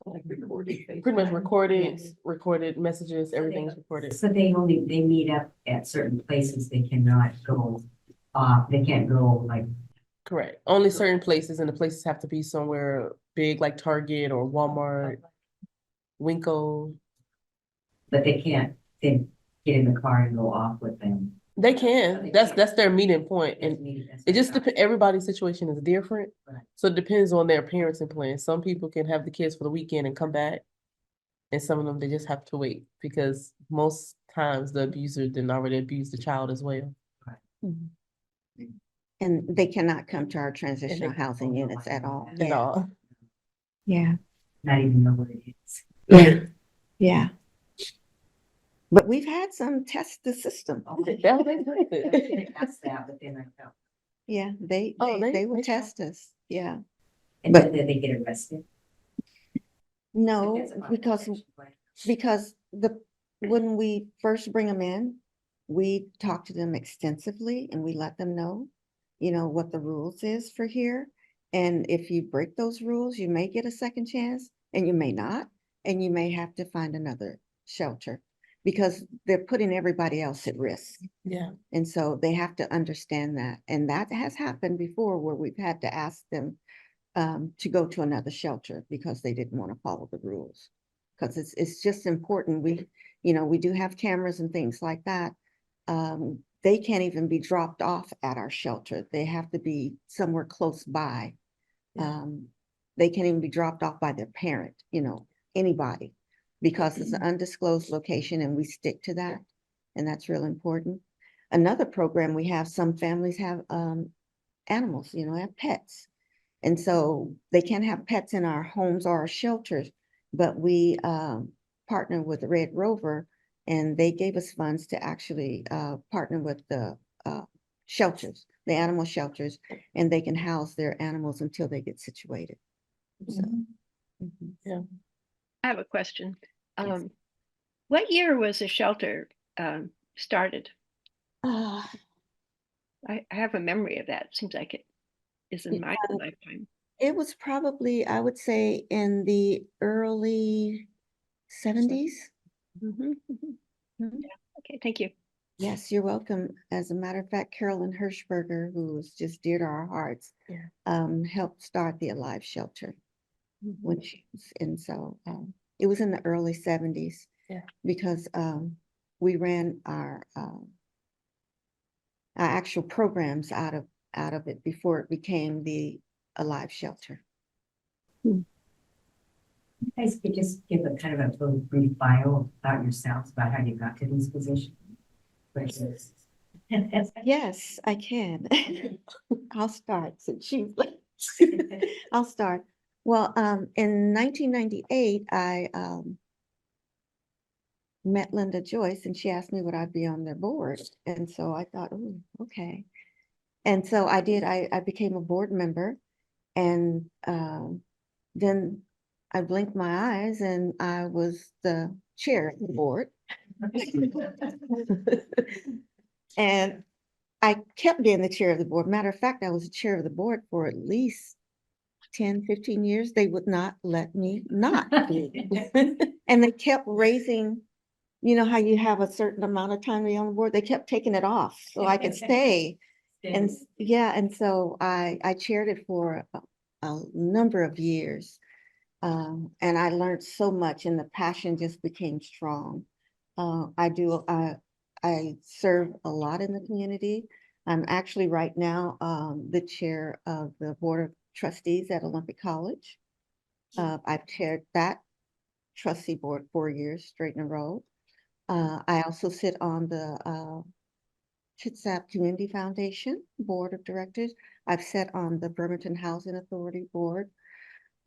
Like recorded. Pretty much recorded, Yes. recorded messages, everything's recorded. so they meet up at certain places. They cannot go, they can't go like, Correct. Only certain places, and the places have to be somewhere big like Target or Walmart, Winco. but they can't then get in the car and go off with them. They can. That's their meeting point, That's and me, that's it just my depends. Everybody's situation is different, Right. so it depends on their parenting plan. Some people can have the kids for the weekend and come back, and some of them they just have to wait because most times the abuser didn't already abuse the child as well. And they cannot come to our transitional housing Oh, units at all. At Yeah, all. yeah, Not even know what it is. yeah, yeah. But we've had some test the system. They I didn't ask that, but then I felt, Yeah, they Oh, they will they try. test us. Yeah. and But- then they get arrested. No, Depends upon because the situation. Because when we first bring them in, we talk to them extensively and we let them know, what the rules is for here. And if you break those rules, you may get a second chance and you may not, and you may have to find another shelter because they're putting everybody else at risk. Yeah. And so they have to understand that. And that has happened before where we've had to ask them to go to another shelter because they didn't want to follow the rules. Because it's just important. We do have cameras and things like that. They can't even be dropped off at our shelter. They have to be somewhere close by. Yeah. They can't even be dropped off by their parent, anybody, because it's an undisclosed location and we stick to that. And that's real important. Another program we have, some families have animals, have pets. And so they can't have pets in our homes or our shelters, but we partner with the Red Rover and they gave us funds to actually partner with the shelters, the animal shelters, and they can house their animals until they get situated. So, Yeah. I have a question. What year was the shelter started? uh, I have a memory of that. Seems like it is in my lifetime. it was probably, I would say, in the early 70s. Mhm, mhm. Mhm. Yeah. Okay, thank you. Yes, you're welcome. As a matter of fact, Carolyn Hirschberger, who was just dear to our hearts, Yeah. helped start the A.L.I.V.E shoelter Mhm. when she was, and so it was in the early 70s. Yeah. Because we ran our actual programs out of it before it became the A.L.I.V.E shelter. You guys could just give a kind of a little brief bio about yourselves, about how you got to these positions. Versus- Yes, I can. I'll start since she's I'll start. Well, in 1998, I met Linda Joyce and she asked me would I be on their board. And so I thought, oh, okay. And so I did, I became a board member and then I blinked my eyes and I was the chair of the board. And I kept being the chair of the board. Matter of fact, I was the chair of the board for at least 10, 15 years. They would not let me not be. And they kept raising, you know how you have a certain amount of time to be on the board? They kept taking it off so I could stay. And yeah, and so I chaired it for a number of years. And I learned so much and the passion just became strong. I serve a lot in the community. I'm actually right now the chair of the Board of Trustees at Olympic College. I've chaired that trustee board 4 years straight in a row. I also sit on the Kitsap Community Foundation Board of Directors. I've sat on the Bremerton Housing Authority Board.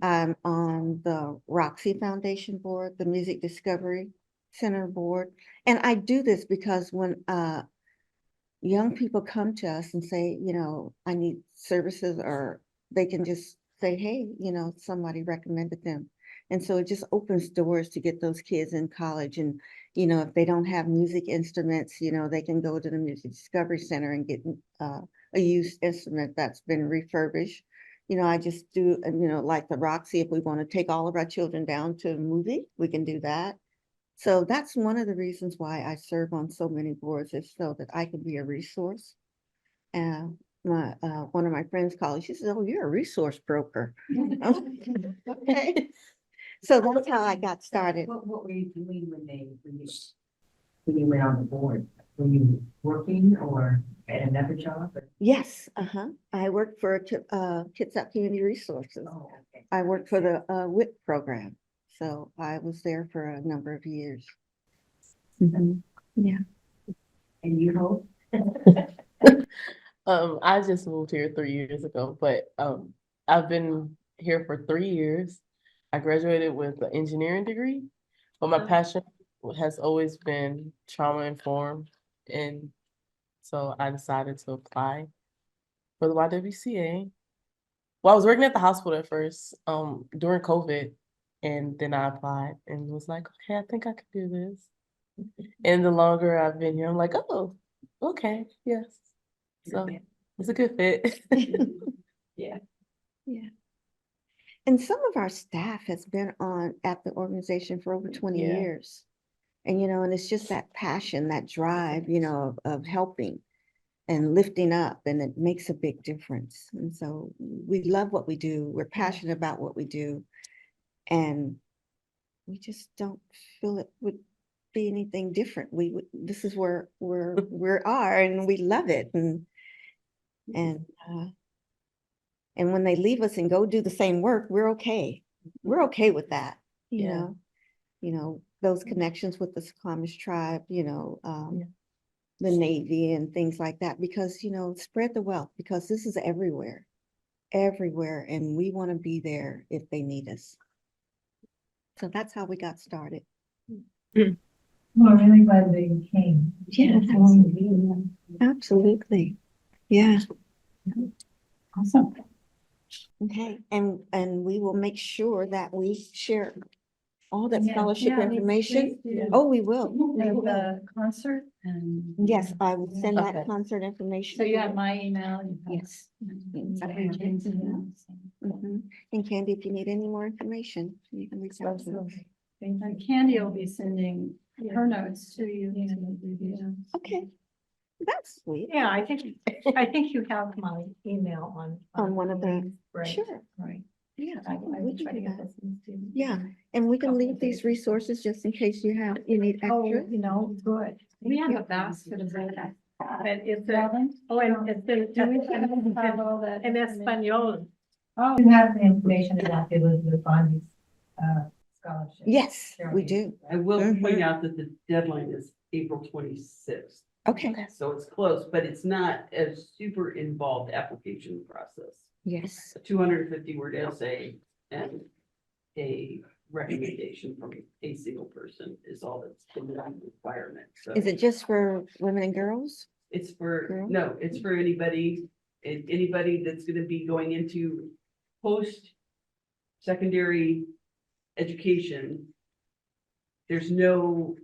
I'm on the Roxy Foundation Board, the Music Discovery Center Board. And I do this because when young people come to us and say, you know, I need services, or they can just say, hey, you know, somebody recommended them. And so it just opens doors to get those kids in college. And, you know, if they don't have music instruments, you know, they can go to the Music Discovery Center and get a used instrument that's been refurbished. You know, I just do, you know, like the Roxy, if we want to take all of our children down to a movie, we can do that. So that's one of the reasons why I serve on so many boards, is so that I can be a resource. And one of my friends called, she says, oh, you're a resource broker. Okay. So that's how I got started. What were you doing when you went on the board? Were you working or at another job? Yes, I worked for Kitsap Community Resources. Oh, okay. I worked for the WIC program. So I was there for a number of years. Yeah. And you hope? I just moved here 3 years ago, but I've been here for 3 years. I graduated with an engineering degree, but my passion has always been trauma informed, and so I decided to apply for the YWCA. Well, I was working at the hospital at first, during COVID, and then I applied and was like, okay, I think I could do this. And the longer I've been here, I'm like, oh, okay, yes. So it's a good fit. Yeah. Yeah. And some of our staff has been on at the organization for over 20 Yeah. years. And, you know, and it's just that passion, that drive, you know, of helping and lifting up, and it makes a big difference. And so we love what we do. We're passionate about what we do. And we just don't feel it would be anything different. This is where we are, and we love it. And when they leave us and go do the same work, we're okay. We're okay with that, you Yeah. know, those connections with the Squamish tribe, you know, the Navy and things like that, because, you know, spread the wealth, because this is everywhere, and we want to be there if they need us. So that's how we got started. Well, really glad that you came. Yeah, absolutely. Yeah. Awesome. Okay, and we will make sure that we share all that Yeah, scholarship yeah, information. please do. Oh, we will. We And will. the concert and. Yes, I will send that Okay. concert information. So you have my email. You have- Yes. Okay, James' email, so. And Candy, if you need any more information, you can reach out to me. Absolutely. And Candy will be sending her notes to you. Okay, that's sweet. Yeah, I think you have my email on. On one of the, Right. sure, Right. yeah, I we will can try to do get that. this into. Yeah, and we can Couple leave of these days. resources just in case you need Oh, extra. you know, good. We have Thank a you. basket of that. And it's a, Robin? oh, and it's in Espanol. Oh, You have the information about the Elizabeth Bondi's scholarship. Yes, we do. I will point Mhm. out that the deadline is April 26th. Okay, So it's close, but it's not a super involved application process. yes. A 250 word essay and a recommendation from a single person is all that's the requirement. So Is it just for women and girls? it's for, Girl? no, it's for anybody, anybody that's gonna be going into post-secondary education. There's no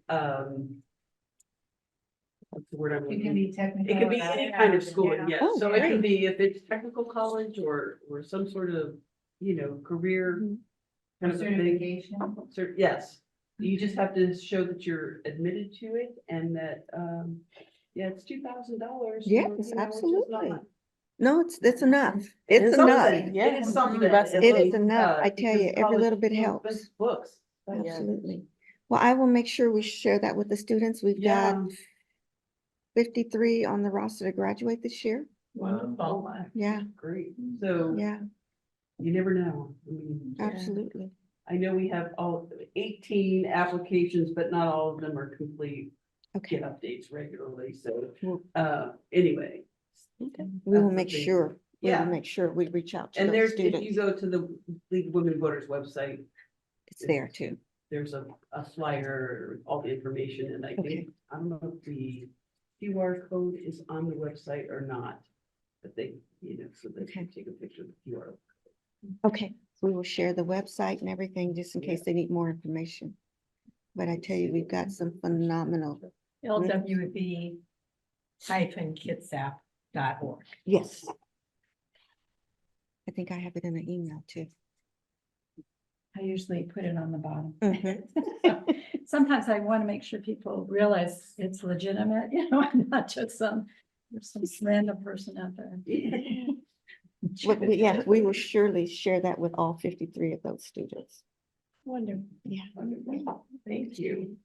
what's the word I'm It looking can be technical. It could be any kind of schooling, yes. Oh, So it great. could be if it's technical college or some sort of, career Mhm. kind of a thing. Certification. Yes, you just have to show that you're admitted to it and that, it's $2,000. Yes, absolutely. No, it's enough. It's It's enough. something, yeah. It is something. That's It is enough. I tell you, every little bit helps. Books. Absolutely. Well, I will make sure we share that with the students. We've got Yeah. 53 on the roster to graduate this year. Wonderful. Yeah, Great. So yeah, you never know. I mean, absolutely. I know we have 18 applications, but not all of them are complete. Okay. Get updates regularly. So, Well- anyway. Okay. We will That's the make thing. sure, we will Yeah. make sure we reach out to And those there's, if you students. go to the League of Women Voters website, It's there too. there's a flyer, all the information, and I Okay. think, I don't know if the QR code is on the website or not. But they, so they can take a picture of the QR. Okay, we will share the website and everything just in case they need more information. But I tell you, we've got some phenomenal, LWV-Kitsap.org. yes. I think I have it in an email too. I usually put it on the bottom. Mhm. Sometimes I want to make sure people realize it's legitimate, and not just there's some random person out there. Yes, we will surely share that with all 53 of those students. Wonderful. Yeah. Wonderful. Thank you.